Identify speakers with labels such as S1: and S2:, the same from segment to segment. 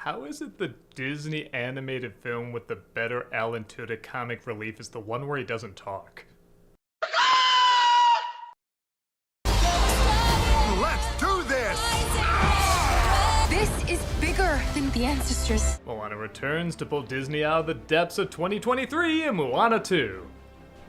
S1: How is it the Disney animated film with the better Alan Tudyk comic relief is the one where he doesn't talk?
S2: Let's do this!
S3: This is bigger than the ancestors.
S1: Moana returns to pull Disney out of the depths of 2023 in Moana 2.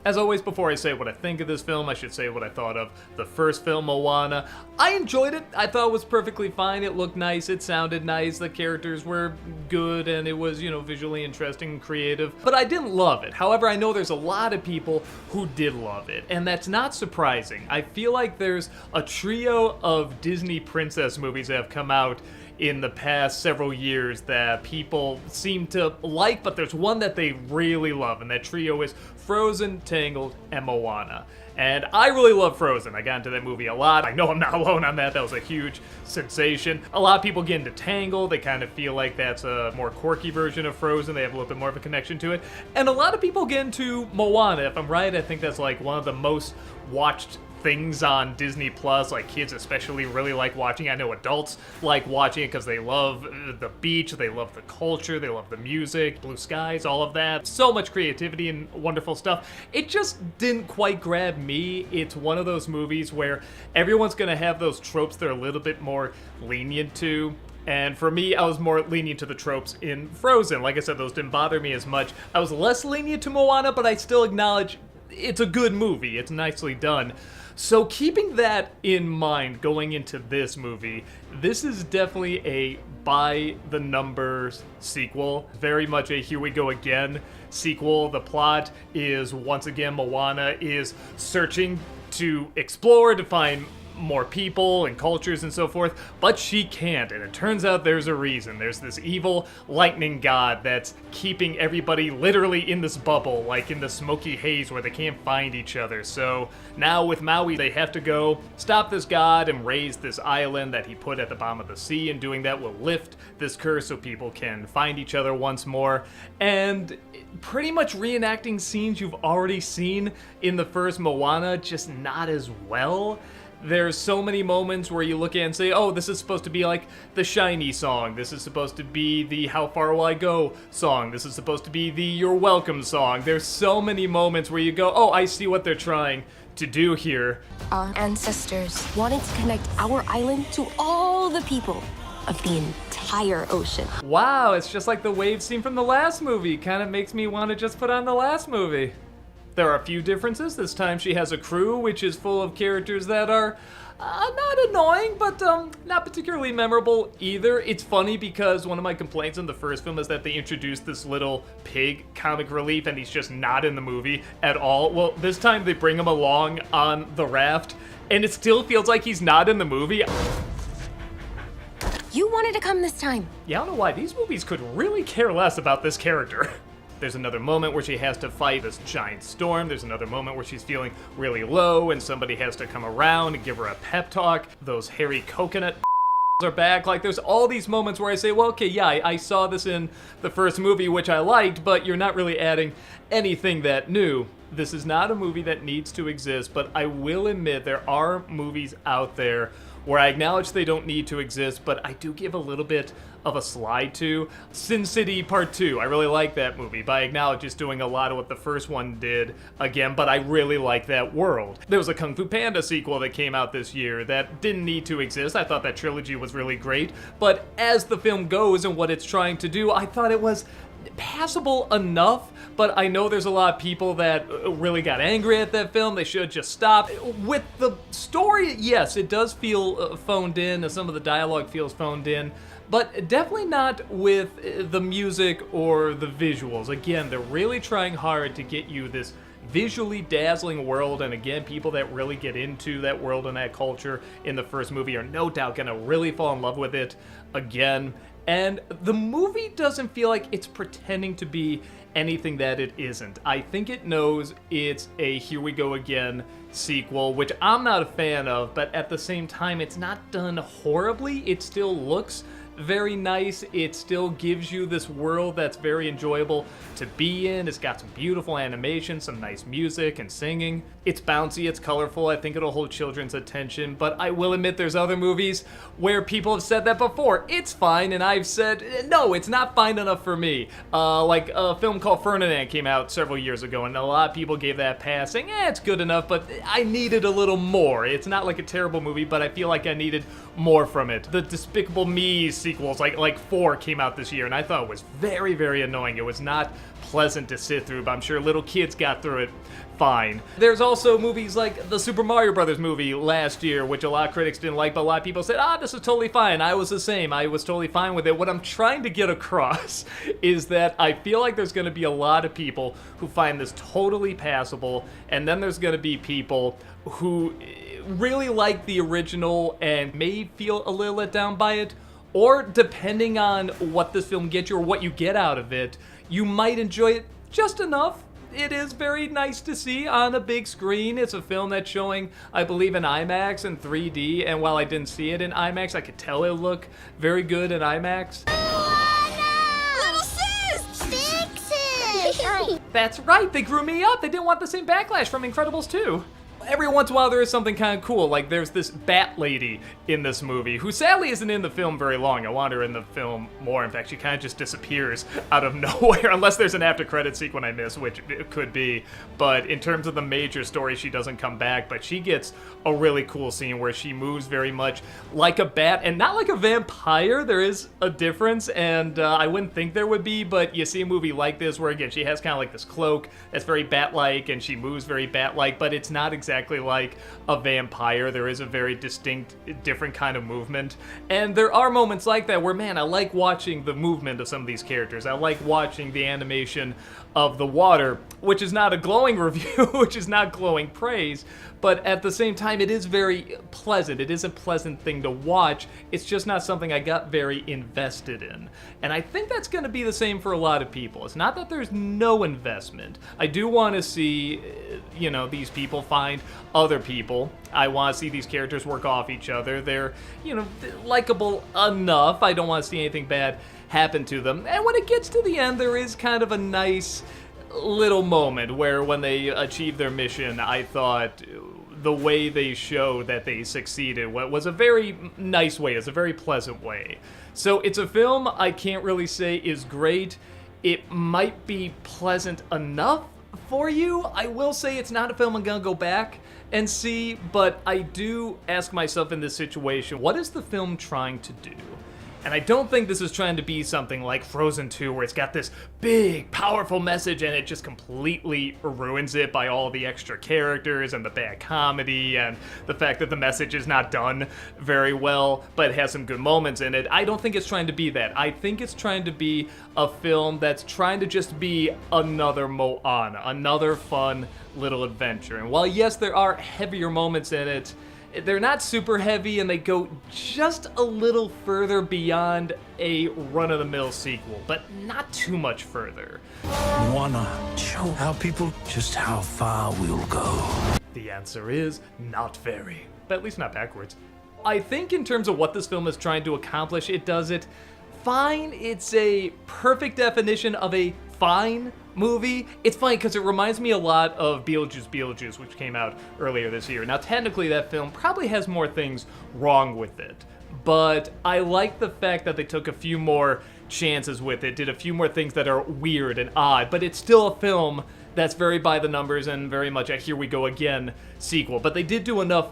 S1: As always, before I say what I think of this film, I should say what I thought of the first film, Moana. I enjoyed it. I thought it was perfectly fine. It looked nice. It sounded nice. The characters were good, and it was, visually interesting and creative. But I didn't love it. However, I know there's a lot of people who did love it, and that's not surprising. I feel like there's a trio of Disney princess movies that have come out in the past several years that people seem to like, but there's one that they really love, and that trio is Frozen, Tangled, and Moana. And I really love Frozen. I got into that movie a lot. I know I'm not alone on that. That was a huge sensation. A lot of people get into Tangled. They kind of feel like that's a more quirky version of Frozen. They have a little bit more of a connection to it. And a lot of people get into Moana. If I'm right, I think that's like one of the most watched things on Disney Plus. Like, kids especially really like watching. I know adults like watching it because they love the beach, they love the culture, they love the music, blue skies, all of that. So much creativity and wonderful stuff. It just didn't quite grab me. It's one of those movies where everyone's gonna have those tropes they're a little bit more lenient to. And for me, I was more lenient to the tropes in Frozen. Like I said, those didn't bother me as much. I was less lenient to Moana, but I still acknowledge it's a good movie. It's nicely done. So keeping that in mind going into this movie, this is definitely a by the numbers sequel. Very much a here we go again sequel. The plot is, once again, Moana is searching to explore, to find more people and cultures and so forth, but she can't, and it turns out there's a reason. There's this evil lightning god that's keeping everybody literally in this bubble, like in the smoky haze where they can't find each other. So now with Maui, they have to go stop this god and raise this island that he put at the bottom of the sea, and doing that will lift this curse so people can find each other once more. And pretty much reenacting scenes you've already seen in the first Moana, just not as well. There's so many moments where you look at it and say, oh, this is supposed to be like the Shiny song. This is supposed to be the How Far Will I Go song. This is supposed to be the You're Welcome song. There's so many moments where you go, oh, I see what they're trying to do here.
S3: Our ancestors wanted to connect our island to all the people of the entire ocean.
S1: Wow, it's just like the wave scene from the last movie. Kind of makes me want to just put on the last movie. There are a few differences. This time she has a crew which is full of characters that are not annoying, but not particularly memorable either. It's funny because one of my complaints in the first film is that they introduced this little pig comic relief and he's just not in the movie at all. Well, this time they bring him along on the raft and it still feels like he's not in the movie.
S3: You wanted to come this time.
S1: Yeah, I don't know why. These movies could really care less about this character. There's another moment where she has to fight this giant storm. There's another moment where she's feeling really low and somebody has to come around and give her a pep talk. Those hairy coconut are back. Like, there's all these moments where I say, well, okay, yeah, I saw this in the first movie, which I liked, but you're not really adding anything that new. This is not a movie that needs to exist, but I will admit there are movies out there where I acknowledge they don't need to exist, but I do give a little bit of a slide to. Sin City Part 2, I really like that movie, but I acknowledge it's doing a lot of what the first one did again, but I really like that world. There was a Kung Fu Panda sequel that came out this year that didn't need to exist. I thought that trilogy was really great, but as the film goes and what it's trying to do, I thought it was passable enough, but I know there's a lot of people that really got angry at that film. They should just stop. With the story, yes, it does feel phoned in. Some of the dialogue feels phoned in, but definitely not with the music or the visuals. Again, they're really trying hard to get you this visually dazzling world, and again, people that really get into that world and that culture in the first movie are no doubt gonna really fall in love with it again. And the movie doesn't feel like it's pretending to be anything that it isn't. I think it knows it's a Here We Go Again sequel, which I'm not a fan of, but at the same time, it's not done horribly. It still looks very nice. It still gives you this world that's very enjoyable to be in. It's got some beautiful animation, some nice music and singing. It's bouncy, it's colorful. I think it'll hold children's attention, but I will admit there's other movies where people have said that before. It's fine, and I've said, no, it's not fine enough for me. Like a film called Ferdinand came out several years ago, and a lot of people gave that a pass, saying, it's good enough, but I needed a little more. It's not like a terrible movie, but I feel like I needed more from it. The Despicable Me sequels, like 4 came out this year, and I thought it was very, very annoying. It was not pleasant to sit through, but I'm sure little kids got through it fine. There's also movies like the Super Mario Brothers movie last year, which a lot of critics didn't like, but a lot of people said, this is totally fine. I was the same. I was totally fine with it. What I'm trying to get across is that I feel like there's going to be a lot of people who find this totally passable, and then there's going to be people who really like the original and may feel a little let down by it, or depending on what this film gets you or what you get out of it, you might enjoy it just enough. It is very nice to see on a big screen. It's a film that's showing, I believe, in IMAX and 3D, and while I didn't see it in IMAX, I could tell it looked very good in IMAX.
S4: Little sis! Fix it!
S1: That's right, they grew me up. They didn't want the same backlash from Incredibles 2. Every once in a while there is something kind of cool, like there's this Bat Lady in this movie, who sadly isn't in the film very long. I want her in the film more. In fact, she kind of just disappears out of nowhere, unless there's an after-credit sequence I miss, which it could be. But in terms of the major story, she doesn't come back, but she gets a really cool scene where she moves very much like a bat, and not like a vampire. There is a difference, and I wouldn't think there would be, but you see a movie like this where, again, she has kind of like this cloak that's very bat-like, and she moves very bat-like, but it's not exactly like a vampire. There is a very distinct, different kind of movement. And there are moments like that where, man, I like watching the movement of some of these characters. I like watching the animation of the water, which is not a glowing review, which is not glowing praise, but at the same time, it is very pleasant. It is a pleasant thing to watch. It's just not something I got very invested in. And I think that's going to be the same for a lot of people. It's not that there's no investment. I do want to see, these people find other people. I want to see these characters work off each other. They're, likable enough. I don't want to see anything bad happen to them. And when it gets to the end, there is kind of a nice little moment where when they achieve their mission, I thought the way they show that they succeeded was a very nice way. It's a very pleasant way. So it's a film I can't really say is great. It might be pleasant enough for you. I will say it's not a film I'm gonna go back and see, but I do ask myself in this situation, what is the film trying to do? And I don't think this is trying to be something like Frozen 2, where it's got this big, powerful message and it just completely ruins it by all the extra characters and the bad comedy and the fact that the message is not done very well, but it has some good moments in it. I don't think it's trying to be that. I think it's trying to be a film that's trying to just be another Moana, another fun little adventure. And while, yes, there are heavier moments in it, they're not super heavy, and they go just a little further beyond a run-of-the-mill sequel, but not too much further.
S5: Moana, show our people just how far we'll go.
S1: The answer is not very, but at least not backwards. I think in terms of what this film is trying to accomplish, it does it fine. It's a perfect definition of a fine movie. It's funny because it reminds me a lot of Beetlejuice, which came out earlier this year. Now, technically, that film probably has more things wrong with it, but I like the fact that they took a few more chances with it, did a few more things that are weird and odd, but it's still a film that's very by the numbers and very much a here we go again sequel. But they did do enough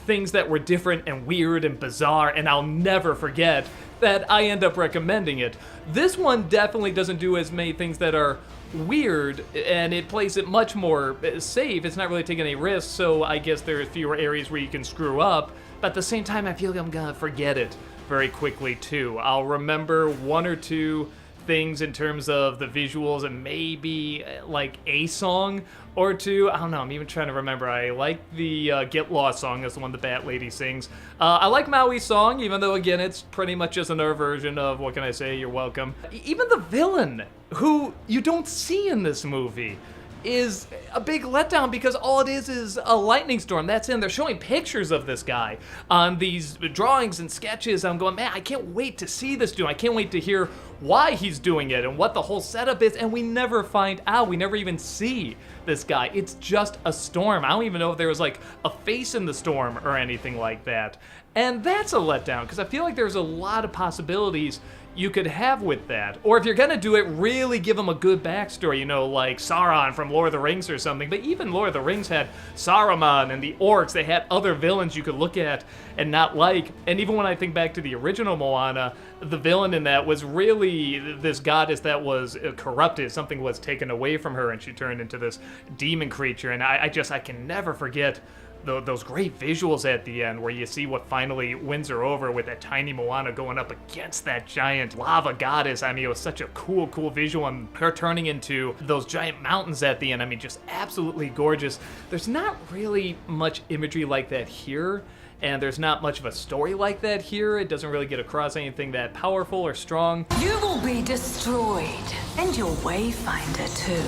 S1: things that were different and weird and bizarre, and I'll never forget that I end up recommending it. This one definitely doesn't do as many things that are weird, and it plays it much more safe. It's not really taking any risks, so I guess there are fewer areas where you can screw up, but at the same time, I feel like I'm gonna forget it very quickly too. I'll remember one or two things in terms of the visuals and maybe like a song or two. I don't know, I'm even trying to remember. I like the Get Lost song, that's the one the Bat Lady sings. I like Maui's song, even though again it's pretty much just another version of What Can I Say, You're Welcome. Even the villain, who you don't see in this movie, is a big letdown because all it is a lightning storm. That's in. They're showing pictures of this guy on these drawings and sketches. I'm going, man, I can't wait to see this dude. I can't wait to hear why he's doing it and what the whole setup is. And we never find out. We never even see this guy. It's just a storm. I don't even know if there was like a face in the storm or anything like that. And that's a letdown because I feel like there's a lot of possibilities you could have with that. Or if you're gonna do it, really give them a good backstory, you know, like Sauron from Lord of the Rings or something. But even Lord of the Rings had Saruman and the orcs. They had other villains you could look at and not like. And even when I think back to the original Moana, the villain in that was really this goddess that was corrupted. Something was taken away from her and she turned into this demon creature. And I can never forget those great visuals at the end where you see what finally wins her over with that tiny Moana going up against that giant lava goddess. I mean, it was such a cool visual, and her turning into those giant mountains at the end. I mean, just absolutely gorgeous. There's not really much imagery like that here, and there's not much of a story like that here. It doesn't really get across anything that powerful or strong.
S6: You will be destroyed, and your wayfinder too.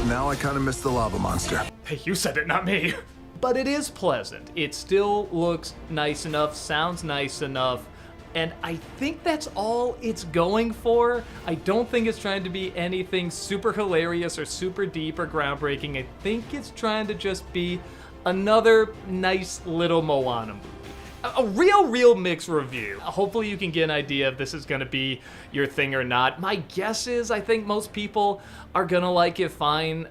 S2: Now I kind of miss the lava monster.
S1: Hey, you said it, not me. But it is pleasant. It still looks nice enough, sounds nice enough, and I think that's all it's going for. I don't think it's trying to be anything super hilarious or super deep or groundbreaking. I think it's trying to just be another nice little Moana movie. A real mixed review. Hopefully you can get an idea if this is gonna be your thing or not. My guess is I think most people are gonna like it fine.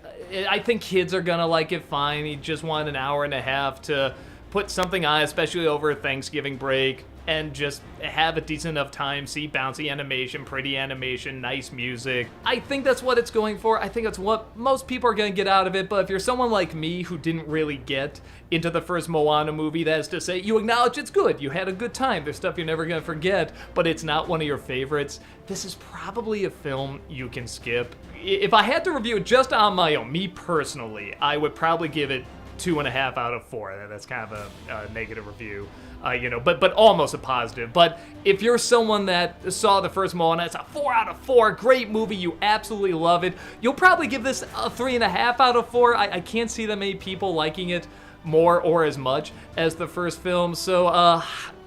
S1: I think kids are gonna like it fine. You just want an hour and a half to put something on, especially over Thanksgiving break, and just have a decent enough time, see bouncy animation, pretty animation, nice music. I think that's what it's going for. I think that's what most people are gonna get out of it, but if you're someone like me who didn't really get into the first Moana movie, that is to say, you acknowledge it's good, you had a good time, there's stuff you're never gonna forget, but it's not one of your favorites, this is probably a film you can skip. If I had to review it just on my own, me personally, I would probably give it 2.5 out of 4. That's kind of a negative review, but almost a positive. But if you're someone that saw the first Moana, it's a 4 out of 4, great movie, you absolutely love it. You'll probably give this a 3.5 out of 4. I can't see that many people liking it more or as much as the first film. So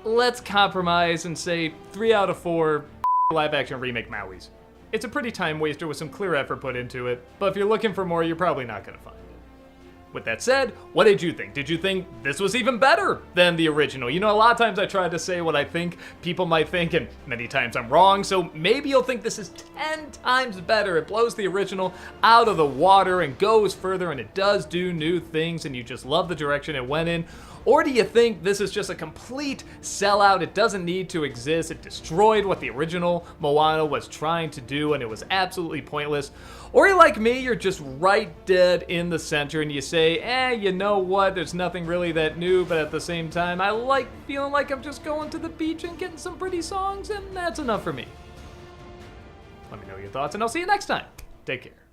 S1: let's compromise and say 3 out of 4 live action remake Maui's. It's a pretty time waster with some clear effort put into it, but if you're looking for more, you're probably not gonna find it. With that said, what did you think? Did you think this was even better than the original? You know, a lot of times I try to say what I think people might think, and many times I'm wrong, so maybe you'll think this is 10 times better. It blows the original out of the water and goes further, and it does do new things, and you just love the direction it went in. Or do you think this is just a complete sellout? It doesn't need to exist. It destroyed what the original Moana was trying to do, and it was absolutely pointless. Or you're like me, you're just right dead in the center, and you say, you know what, there's nothing really that new, but at the same time, I like feeling like I'm just going to the beach and getting some pretty songs, and that's enough for me. Let me know your thoughts, and I'll see you next time. Take care.